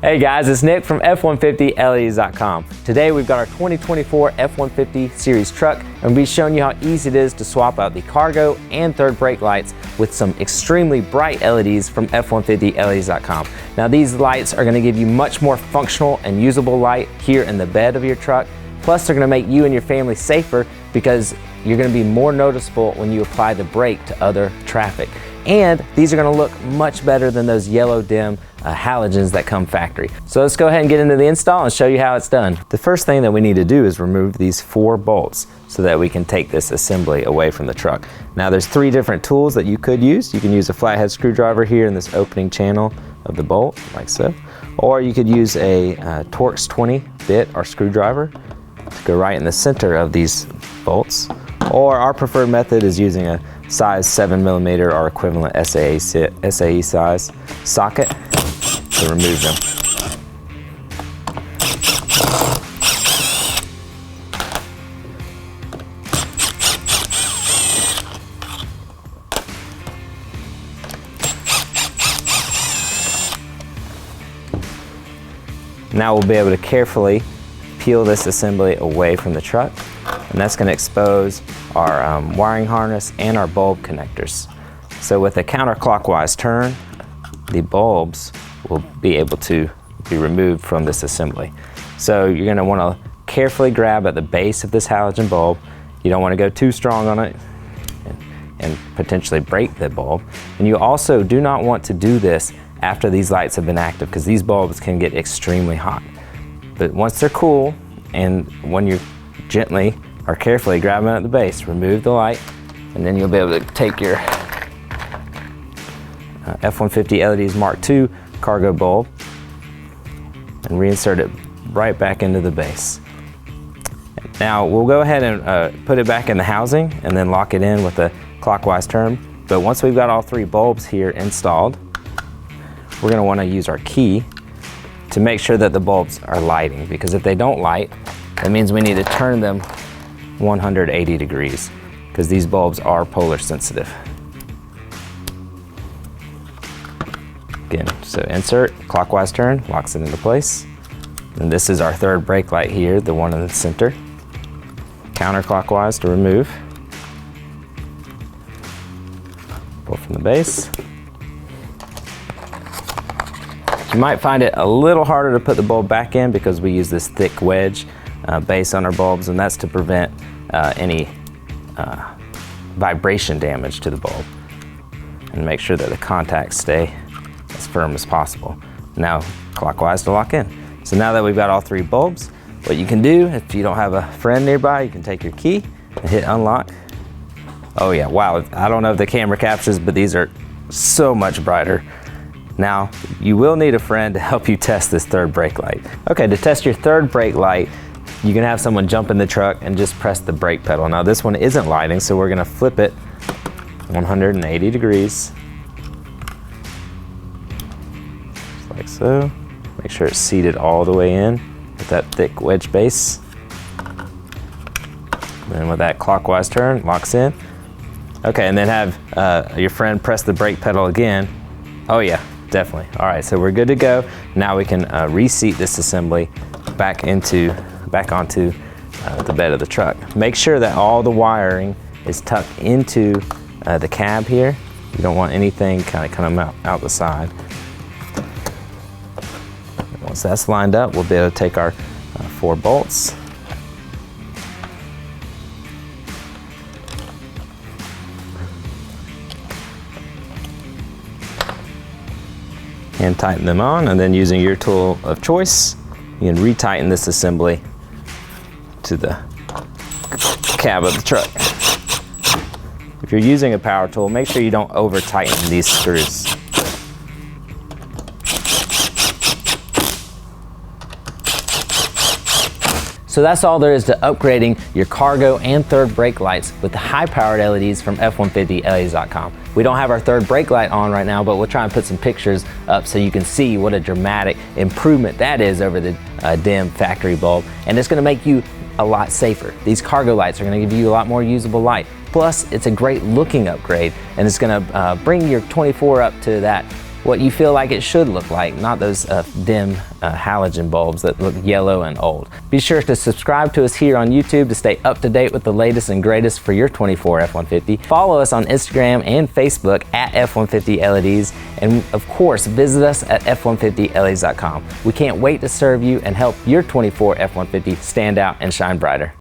Hey guys, it's Nick from F150LEDs.com. Today we've got our 2024 F150 series truck, and we'll be showing you how easy it is to swap out the cargo and third brake lights with some extremely bright LEDs from F150LEDs.com. Now these lights are going to give you much more functional and usable light here in the bed of your truck. Plus they're going to make you and your family safer because you're going to be more noticeable when you apply the brake to other traffic. And these are going to look much better than those yellow dim halogens that come factory. So let's go ahead and get into the install and show you how it's done. The first thing that we need to do is remove these 4 bolts so that we can take this assembly away from the truck. Now there's 3 different tools that you could use. You can use a flathead screwdriver here in this opening channel of the bolt, like so. Or you could use a Torx 20 bit or screwdriver to go right in the center of these bolts. Or our preferred method is using a size 7mm or equivalent SAE size socket to remove them. Now we'll be able to carefully peel this assembly away from the truck, and that's going to expose our wiring harness and our bulb connectors. So with a counterclockwise turn, the bulbs will be able to be removed from this assembly. So you're going to want to carefully grab at the base of this halogen bulb. You don't want to go too strong on it and potentially break the bulb. And you also do not want to do this after these lights have been active, because these bulbs can get extremely hot. But once they're cool, and when you're gently or carefully grab them at the base, remove the light, and then you'll be able to take your F150 LEDs Mark II cargo bulb and reinsert it right back into the base. Now we'll go ahead and put it back in the housing and then lock it in with a clockwise turn. But once we've got all 3 bulbs here installed, we're going to want to use our key to make sure that the bulbs are lighting, because if they don't light, that means we need to turn them 180 degrees, because these bulbs are polar sensitive. Again, so insert, clockwise turn, locks it into place. And this is our third brake light here, the one in the center. Counterclockwise to remove. Pull from the base. You might find it a little harder to put the bulb back in because we use this thick wedge base on our bulbs, and that's to prevent any vibration damage to the bulb and make sure that the contacts stay as firm as possible. Now clockwise to lock in. So now that we've got all 3 bulbs, what you can do, if you don't have a friend nearby, you can take your key and hit unlock. Oh yeah, wow, I don't know if the camera captures, but these are so much brighter. Now, you will need a friend to help you test this third brake light. Okay, to test your third brake light, you can have someone jump in the truck and just press the brake pedal. Now this one isn't lighting, so we're gonna flip it 180 degrees. Just like so. Make sure it's seated all the way in with that thick wedge base. And then with that clockwise turn, locks in. Okay, and then have your friend press the brake pedal again. Oh yeah, definitely. All right, so we're good to go. Now we can reseat this assembly back onto the bed of the truck. Make sure that all the wiring is tucked into the cab here. You don't want anything kind of coming out the side. Once that's lined up, we'll be able to take our 4 bolts. And tighten them on, and then using your tool of choice, you can retighten this assembly to the cab of the truck. If you're using a power tool, make sure you don't over tighten these screws. So that's all there is to upgrading your cargo and third brake lights with the high-powered LEDs from F150LEDs.com. We don't have our third brake light on right now, but we'll try and put some pictures up so you can see what a dramatic improvement that is over the dim factory bulb. And it's gonna make you a lot safer. These cargo lights are gonna give you a lot more usable light. Plus, it's a great looking upgrade, and it's gonna bring your 24 up to that what you feel like it should look like, not those dim halogen bulbs that look yellow and old. Be sure to subscribe to us here on YouTube to stay up to date with the latest and greatest for your 24 F-150. Follow us on Instagram and Facebook at F150 LEDs, and of course visit us at F150LEDs.com. We can't wait to serve you and help your 24 F-150 stand out and shine brighter.